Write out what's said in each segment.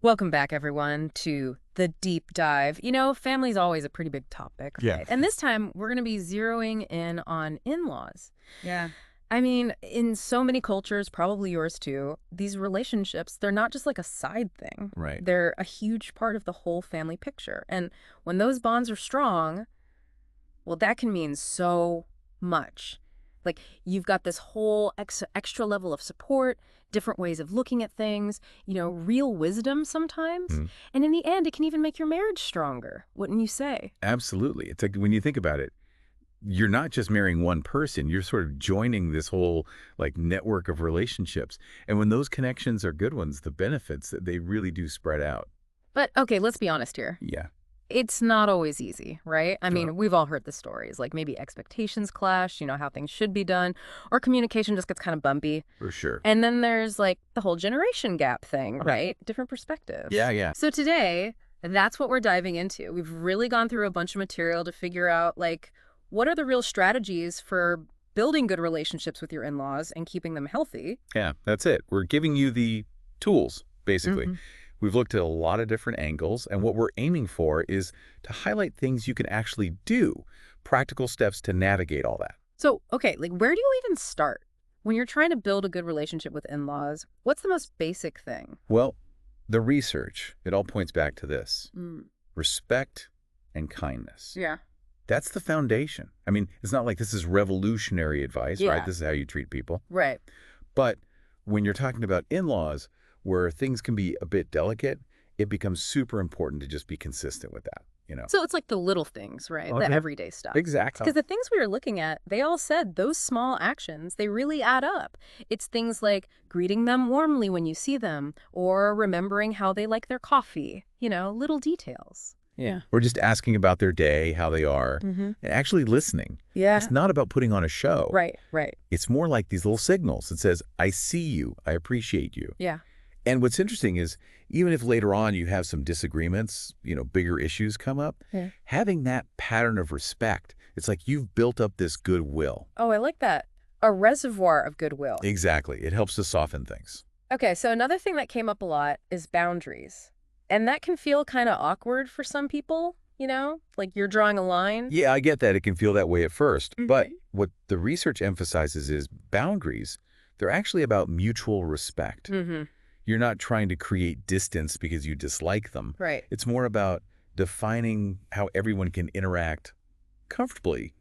Welcome back, everyone, to the deep dive. Family's always a pretty big topic, Yeah. right? And this time, we're going to be zeroing in on in-laws. Yeah. I mean, in so many cultures, probably yours too, these relationships, they're not just like a side thing. Right. They're a huge part of the whole family picture. And when those bonds are strong, well, that can mean so much. Like, you've got this whole extra level of support, different ways of looking at things, real wisdom sometimes. Mhm. And in the end, it can even make your marriage stronger, wouldn't you say? Absolutely. It's like when you think about it, you're not just marrying one person, you're sort of joining this whole network of relationships. And when those connections are good ones, the benefits that they really do spread out. But okay, let's be honest here. Yeah. It's not always easy, right? I Sure. mean, we've all heard the stories, like maybe expectations clash, how things should be done, or communication just gets kind of bumpy. For sure. And then there's like the whole generation gap thing, right? Different perspectives. Yeah, yeah. So today, that's what we're diving into. We've really gone through a bunch of material to figure out what are the real strategies for building good relationships with your in-laws and keeping them healthy. Yeah, that's it. We're giving you the tools, basically. Mhm. We've looked at a lot of different angles, and what we're aiming for is to highlight things you can actually do, practical steps to navigate all that. So, okay, where do you even start? When you're trying to build a good relationship with in-laws, what's the most basic thing? Well, the research, it all points back to this. Mm. Respect and kindness. Yeah. That's the foundation. I mean, it's not like this is revolutionary advice, right? Yeah. This is how you treat people. Right. But when you're talking about in-laws, where things can be a bit delicate, it becomes super important to just be consistent with that. So it's like the little things, right? The Okay. everyday stuff. Exactly. Because the things we were looking at, they all said those small actions, they really add up. It's things like greeting them warmly when you see them, or remembering how they like their coffee, little details. Yeah. Or just asking about their day, how they are, Mm-hmm. and actually listening. Yeah. It's not about putting on a show. Right, right. It's more like these little signals that says, I see you, I appreciate you. Yeah. And what's interesting is, even if later on you have some disagreements, bigger issues come up, Yeah. having that pattern of respect, it's like you've built up this goodwill. Oh, I like that. A reservoir of goodwill. Exactly. It helps to soften things. Okay, so another thing that came up a lot is boundaries. And that can feel kind of awkward for some people, like you're drawing a line. Yeah, I get that. It can feel that way at first. Mhm. But what the research emphasizes is boundaries, they're actually about mutual respect. Mm-hmm. You're not trying to create distance because you dislike them. Right. It's more about defining how everyone can interact comfortably,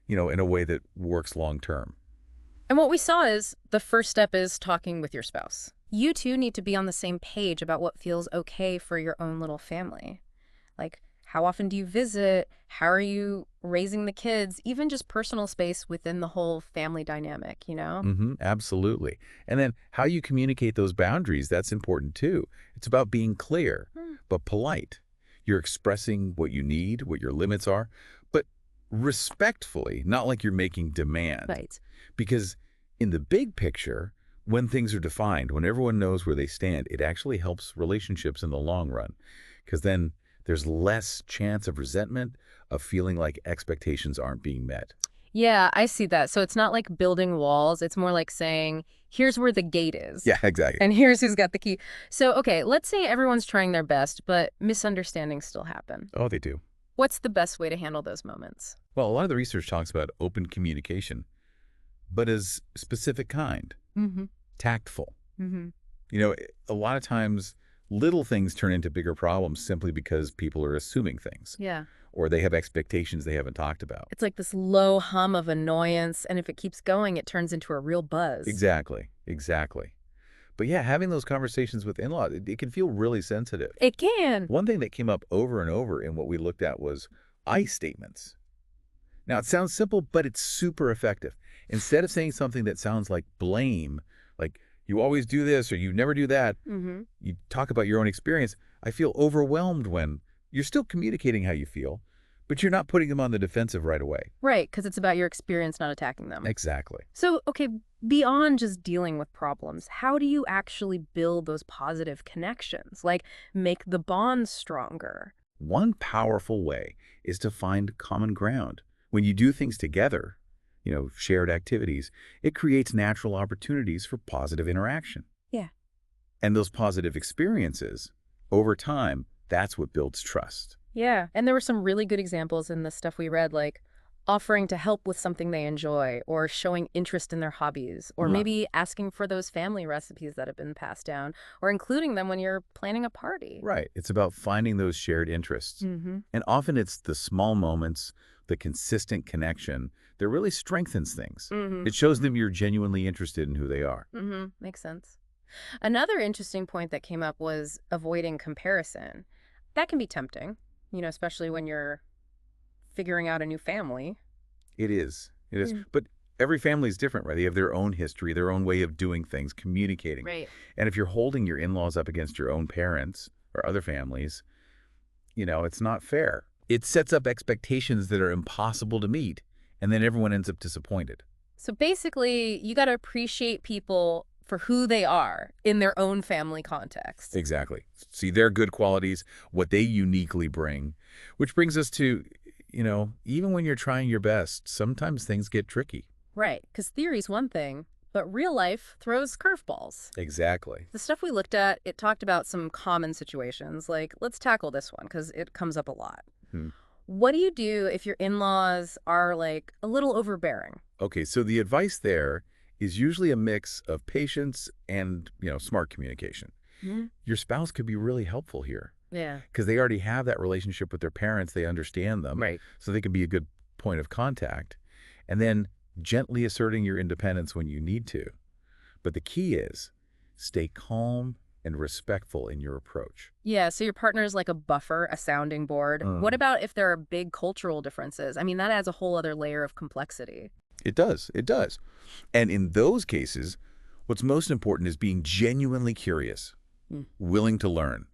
in a way that works long term. And what we saw is the first step is talking with your spouse. You two need to be on the same page about what feels okay for your own little family. Like, how often do you visit? How are you raising the kids? Even just personal space within the whole family dynamic. Absolutely. And then how you communicate those boundaries, that's important too. It's about being clear, but polite. You're expressing what you need, what your limits are, but respectfully, not like you're making demands. Right. Because in the big picture, when things are defined, when everyone knows where they stand, it actually helps relationships in the long run. Because then there's less chance of resentment, of feeling like expectations aren't being met. Yeah, I see that. So it's not like building walls. It's more like saying, here's where the gate is. Yeah, exactly. And here's who's got the key. So, okay, let's say everyone's trying their best, but misunderstandings still happen. Oh, they do. What's the best way to handle those moments? Well, a lot of the research talks about open communication, but as specific kind, Mm-hmm. tactful. Mm-hmm. A lot of times little things turn into bigger problems simply because people are assuming things Yeah. or they have expectations they haven't talked about. It's like this low hum of annoyance, and if it keeps going, it turns into a real buzz. Exactly. Exactly. But yeah, having those conversations with in-laws, it can feel really sensitive. It can. One thing that came up over and over in what we looked at was I statements. Now, it sounds simple, but it's super effective. Instead of saying something that sounds like blame, like you always do this or you never do that, Mm-hmm. you talk about your own experience. I feel overwhelmed when you're still communicating how you feel, but you're not putting them on the defensive right away. Right, because it's about your experience, not attacking them. Exactly. So, okay, beyond just dealing with problems, how do you actually build those positive connections? Like, make the bonds stronger? One powerful way is to find common ground. When you do things together, shared activities, it creates natural opportunities for positive interaction. Yeah. And those positive experiences, Over time, that's what builds trust. Yeah, and there were some really good examples in the stuff we read, like offering to help with something they enjoy, or showing interest in their hobbies, or Huh. maybe asking for those family recipes that have been passed down, or including them when you're planning a party. Right. It's about finding those shared interests. Mm-hmm. And often it's the small moments, the consistent connection that really strengthens things. Mm-hmm. It shows them you're genuinely interested in who they are. Mm-hmm. Makes sense. Another interesting point that came up was avoiding comparison. That can be tempting, especially when you're figuring out a new family. It is. It is. Mm. But every family is different, right? They have their own history, their own way of doing things, communicating. Right. And if you're holding your in-laws up against your own parents or other families, it's not fair. It sets up expectations that are impossible to meet, and then everyone ends up disappointed. So basically, you got to appreciate people for who they are in their own family context. Exactly. See their good qualities, what they uniquely bring, which brings us to, even when you're trying your best, sometimes things get tricky. Right, because theory's one thing, but real life throws curveballs. Exactly. The stuff we looked at, it talked about some common situations, like let's tackle this one because it comes up a lot. Hmm. What do you do if your in-laws are like a little overbearing? Okay, so the advice there is usually a mix of patience and, smart communication. Mhm. Your spouse could be really helpful here Yeah. because they already have that relationship with their parents. They understand them. Right. So they can be a good point of contact. And then gently asserting your independence when you need to. But the key is stay calm and respectful in your approach. Yeah, so your partner is like a buffer, a sounding board. What Mm. about if there are big cultural differences? I mean, that adds a whole other layer of complexity. It does. It does. And in those cases, what's most important is being genuinely curious, Mm. willing to learn,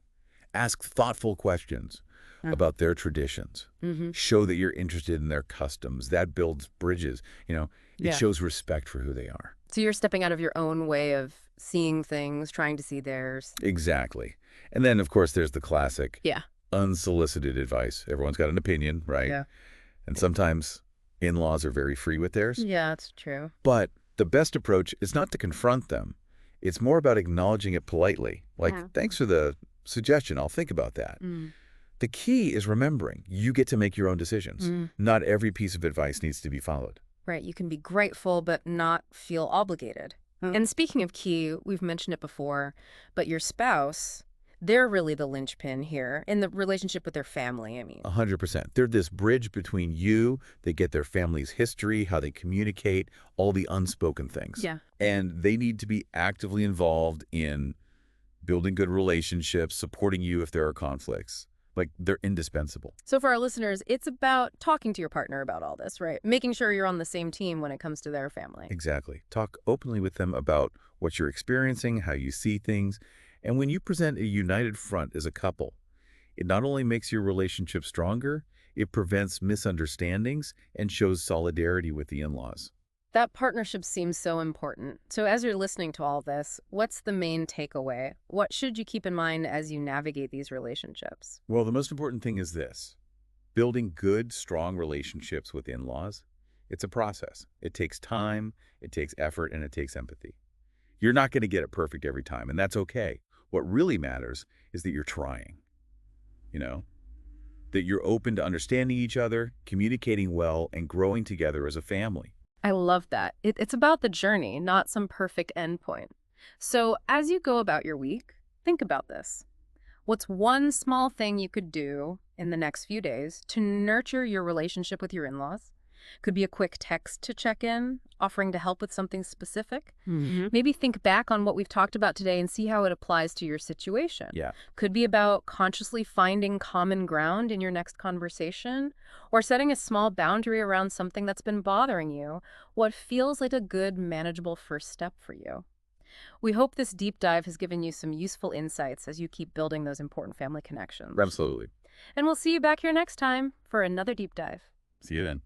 ask thoughtful questions Uh. about their traditions, Mm-hmm. show that you're interested in their customs. That builds bridges. It Yeah. shows respect for who they are. So you're stepping out of your own way of seeing things, trying to see theirs. Exactly. And then, of course, there's the classic Yeah. unsolicited advice. Everyone's got an opinion, right? Yeah. And sometimes in-laws are very free with theirs. Yeah, that's true. But the best approach is not to confront them. It's more about acknowledging it politely. Like, Yeah. thanks for the suggestion. I'll think about that. Mm. The key is remembering you get to make your own decisions. Mm. Not every piece of advice needs to be followed. Right, you can be grateful but not feel obligated. And speaking of key, we've mentioned it before, but your spouse, they're really the linchpin here in the relationship with their family, I mean. 100%. They're this bridge between you. They get their family's history, how they communicate, all the unspoken things. Yeah. And they need to be actively involved in building good relationships, supporting you if there are conflicts. Like, they're indispensable. So for our listeners, it's about talking to your partner about all this, right? Making sure you're on the same team when it comes to their family. Exactly. Talk openly with them about what you're experiencing, how you see things. And when you present a united front as a couple, it not only makes your relationship stronger, it prevents misunderstandings and shows solidarity with the in-laws. That partnership seems so important. So as you're listening to all this, what's the main takeaway? What should you keep in mind as you navigate these relationships? Well, the most important thing is this. Building good, strong relationships with in-laws, it's a process. It takes time, it takes effort, and it takes empathy. You're not going to get it perfect every time, and that's okay. What really matters is that you're trying, that you're open to understanding each other, communicating well, and growing together as a family. I love that. It's about the journey, not some perfect endpoint. So as you go about your week, think about this. What's one small thing you could do in the next few days to nurture your relationship with your in-laws? Could be a quick text to check in, offering to help with something specific. Mm-hmm. Maybe think back on what we've talked about today and see how it applies to your situation. Yeah. Could be about consciously finding common ground in your next conversation, or setting a small boundary around something that's been bothering you, what feels like a good, manageable first step for you. We hope this deep dive has given you some useful insights as you keep building those important family connections. Absolutely. And we'll see you back here next time for another deep dive. See you then.